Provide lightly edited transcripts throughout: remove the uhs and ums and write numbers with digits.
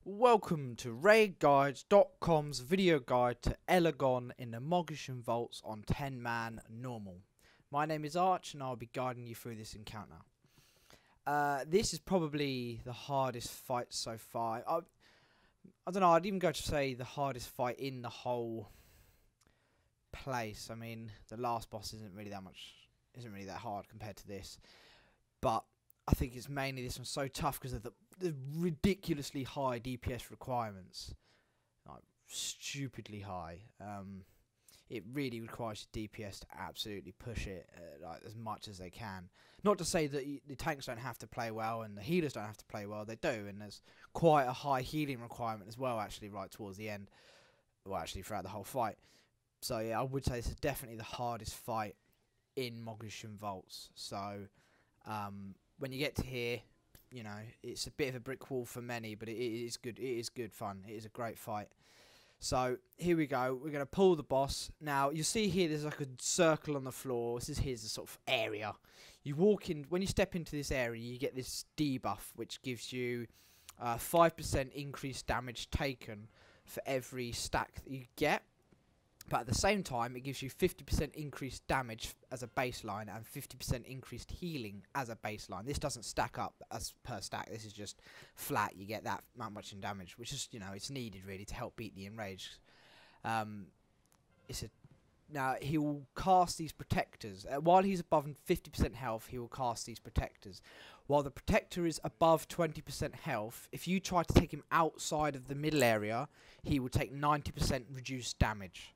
Welcome to RaidGuides.com's video guide to Elegon in the Mogu'shan Vaults on 10-man normal. My name is Arch and I'll be guiding you through this encounter. This is probably the hardest fight so far. I don't know, I'd even go to say the hardest fight in the whole place. I mean, the last boss isn't really that hard compared to this. But I think it's mainly this one's so tough because of the ridiculously high DPS requirements, like stupidly high. It really requires your DPS to absolutely push it like as much as they can. Not to say that the tanks don't have to play well and the healers don't have to play well. They do, and there's quite a high healing requirement as well. Actually, right towards the end, well, actually throughout the whole fight. So yeah, I would say this is definitely the hardest fight in Mogu'shan Vaults. So when you get to here, you know, it's a bit of a brick wall for many, but it is good. It is good fun. It is a great fight. So here we go. We're going to pull the boss. Now, you see here there's like a circle on the floor. This is his sort of area. You walk in. When you step into this area, you get this debuff, which gives you 5% increased damage taken for every stack that you get. But at the same time, it gives you 50% increased damage as a baseline and 50% increased healing as a baseline. This doesn't stack up as per stack. This is just flat. You get that much in damage, which is, you know, it's needed really to help beat the enraged. Now he will cast these protectors while he's above 50% health. He will cast these protectors. While the protector is above 20% health, if you try to take him outside of the middle area, he will take 90% reduced damage.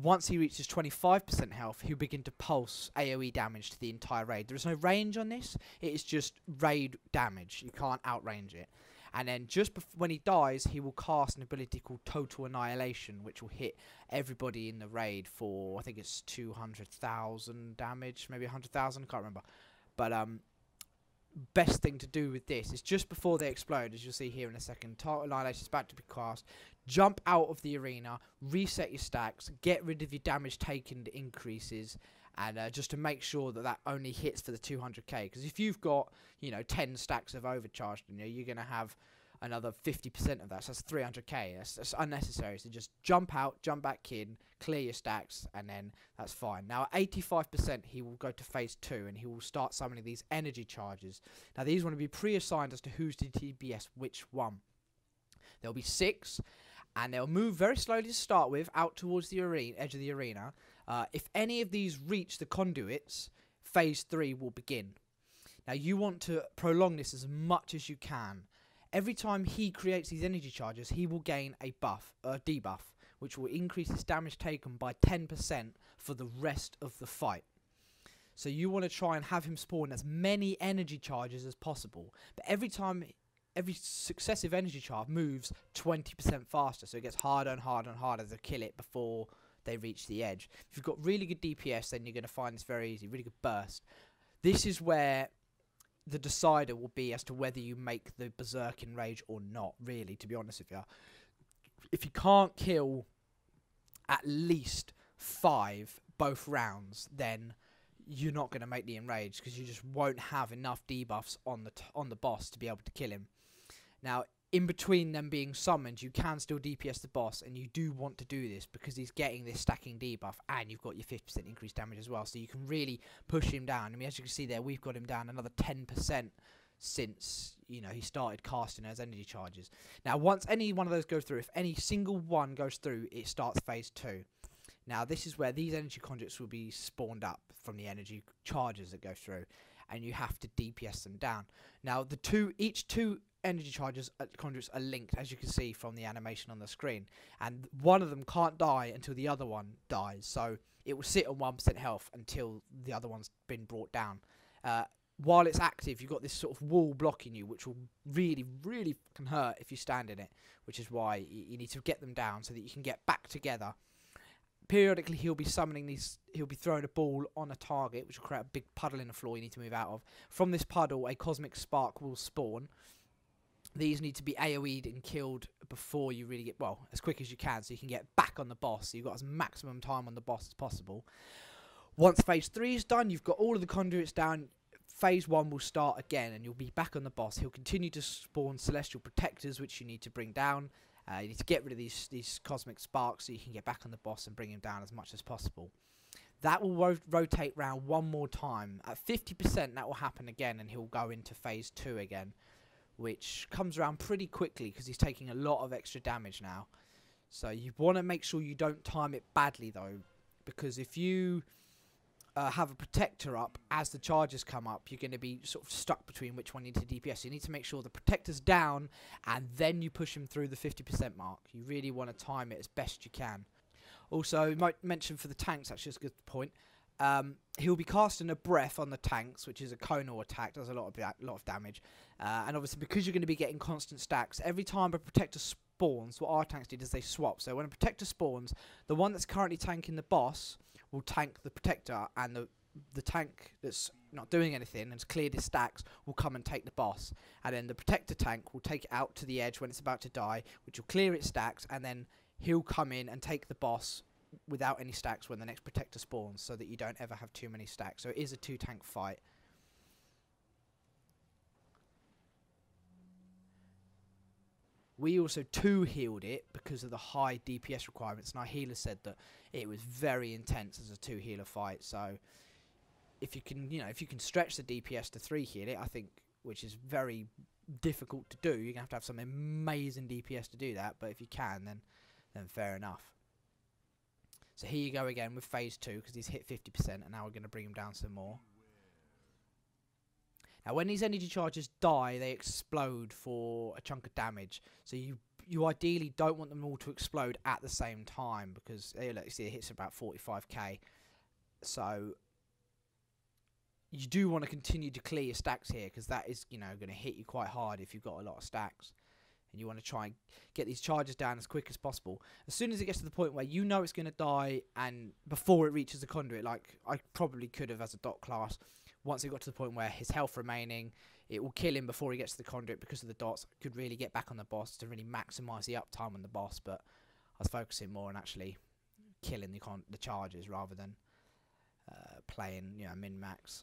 Once he reaches 25% health, he'll begin to pulse AoE damage to the entire raid. There is no range on this. It is just raid damage. You can't outrange it. And then just when he dies, he will cast an ability called Total Annihilation, which will hit everybody in the raid for, I think it's 200,000 damage, maybe 100,000, I can't remember. But best thing to do with this is just before they explode, as you'll see here in a second, Total Annihilation is about to be cast. Jump out of the arena, reset your stacks, get rid of your damage taken increases, and just to make sure that that only hits for the 200k. Because if you've got, you know, 10 stacks of overcharged in you, you're going to have another 50% of that. So that's 300k. That's unnecessary. So just jump out, jump back in, clear your stacks, and then that's fine. Now at 85%, he will go to phase 2, and he will start summoning these energy charges. Now these want to be pre-assigned as to who's the DPS which one. There'll be 6. And they'll move very slowly to start with, out towards the edge of the arena. If any of these reach the conduits, phase 3 will begin. Now you want to prolong this as much as you can. Every time he creates these energy charges, he will gain a debuff, which will increase his damage taken by 10% for the rest of the fight. So you want to try and have him spawn as many energy charges as possible. But every successive energy charge moves 20% faster, so it gets harder and harder and harder to kill it before they reach the edge. If you've got really good DPS, then you're going to find this very easy, really good burst. This is where the decider will be as to whether you make the Berserk Enrage or not, really, to be honest with you. If you can't kill at least 5 both rounds, then you're not going to make the Enrage, because you just won't have enough debuffs on the boss to be able to kill him. Now, in between them being summoned, you can still DPS the boss, and you do want to do this because he's getting this stacking debuff, and you've got your 50% increased damage as well, so you can really push him down. I mean, as you can see there, we've got him down another 10% since, you know, he started casting those energy charges. Now, once any one of those goes through, if any single one goes through, it starts phase 2. Now, this is where these energy conduits will be spawned up from the energy charges that go through, and you have to DPS them down. Now, each two energy charges conduits are linked, as you can see from the animation on the screen, and one of them can't die until the other one dies. So it will sit on 1% health until the other one's been brought down. While it's active, you've got this sort of wall blocking you, which will really, really can hurt if you stand in it, which is why you need to get them down so that you can get back together. Periodically, he'll be summoning these. He'll be throwing a ball on a target, which will create a big puddle in the floor you need to move out of. From this puddle, a cosmic spark will spawn. These need to be AoE'd and killed before you really get, well, as quick as you can, so you can get back on the boss. So you've got as maximum time on the boss as possible. Once phase 3 is done, you've got all of the conduits down. phase 1 will start again, and you'll be back on the boss. He'll continue to spawn celestial protectors, which you need to bring down. You need to get rid of these cosmic sparks so you can get back on the boss and bring him down as much as possible. That will rotate round one more time. At 50%, that will happen again, and he'll go into phase 2 again, which comes around pretty quickly because he's taking a lot of extra damage now. So you want to make sure you don't time it badly, though, because if you have a protector up as the charges come up, you're going to be sort of stuck between which one you need to DPS. You need to make sure the protector's down, and then you push him through the 50% mark. You really want to time it as best you can. Also, you might mention for the tanks, actually, that's a good point. He'll be casting a breath on the tanks, which is a conal attack, does a lot of damage. And obviously, because you're going to be getting constant stacks, every time a protector spawns, what our tanks did is they swap. So when a protector spawns, the one that's currently tanking the boss will tank the protector, and the tank that's not doing anything and has cleared his stacks will come and take the boss. And then the protector tank will take it out to the edge when it's about to die, which will clear its stacks, and then he'll come in and take the boss without any stacks when the next protector spawns, so that you don't ever have too many stacks. So it is a 2-tank fight. We also 2-healed it because of the high DPS requirements, and our healer said that it was very intense as a 2-healer fight. So if you can, if you can stretch the DPS to 3-heal it, I think, which is very difficult to do. You're gonna have to have some amazing DPS to do that. But if you can, then fair enough. So here you go again with phase 2, because he's hit 50%, and now we're going to bring him down some more. Now, when these energy charges die, they explode for a chunk of damage. So you ideally don't want them all to explode at the same time, because look, you see it hits about 45k. So you do want to continue to clear your stacks here, because that is, going to hit you quite hard if you've got a lot of stacks. And you want to try and get these charges down as quick as possible. As soon as it gets to the point where you know it's going to die, and before it reaches the conduit, like I probably could have as a dot class, once it got to the point where his health remaining, it will kill him before he gets to the conduit because of the dots. I could really get back on the boss to really maximise the uptime on the boss, but I was focusing more on actually killing the charges rather than playing min-max.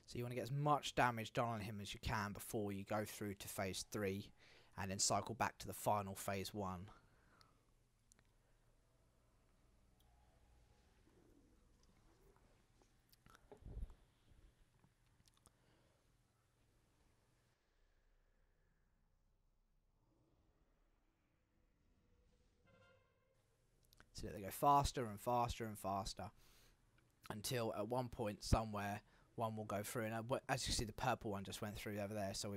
So you want to get as much damage done on him as you can before you go through to phase 3, and then cycle back to the final phase 1. So they go faster and faster and faster until at one point somewhere one will go through, and as you see, the purple one just went through over there. So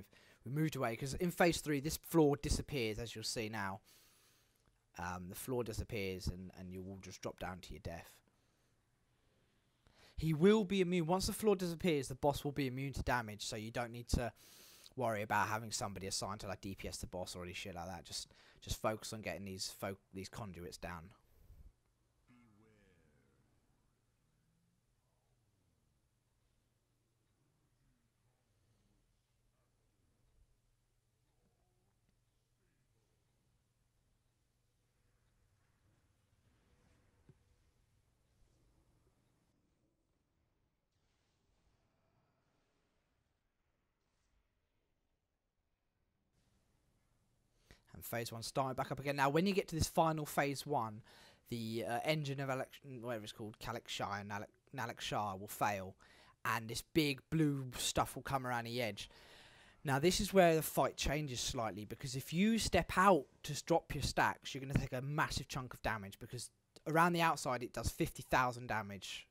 we moved away, because in phase 3 this floor disappears, as you'll see now. The floor disappears, and you will just drop down to your death. He will be immune once the floor disappears. The boss will be immune to damage, so you don't need to worry about having somebody assigned to like DPS the boss or any shit like that. Just focus on getting these conduits down. And phase 1 starting back up again. Now, when you get to this final phase 1, the engine of whatever it's called, Nalek-Shah will fail, and this big blue stuff will come around the edge. Now, this is where the fight changes slightly, because if you step out to drop your stacks, you're going to take a massive chunk of damage, because around the outside it does 50,000 damage.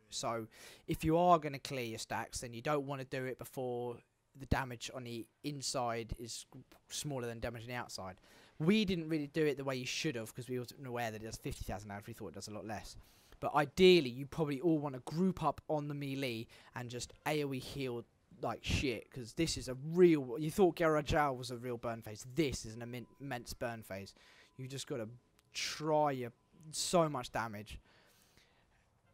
So if you are going to clear your stacks, then you don't want to do it before the damage on the inside is smaller than damage on the outside. We didn't really do it the way you should have, because we wasn't aware that it does 50,000 damage. We thought it does a lot less. But ideally, you probably all want to group up on the melee and just AoE heal like shit, because this is a real... You thought Gerajal was a real burn phase. This is an immense burn phase. You just got to try your so much damage,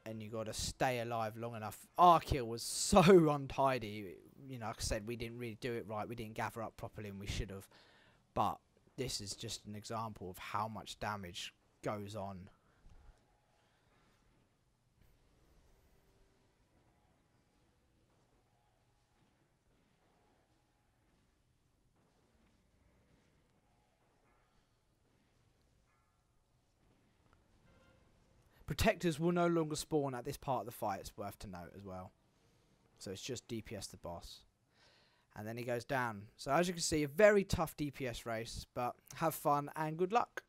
and you got to stay alive long enough. Our kill was so untidy. Like I said, we didn't really do it right. We didn't gather up properly, and we should have. But this is just an example of how much damage goes on. Protectors will no longer spawn at this part of the fight, it's worth to note as well. So it's just DPS the boss. And then he goes down. So as you can see, a very tough DPS race, but have fun and good luck.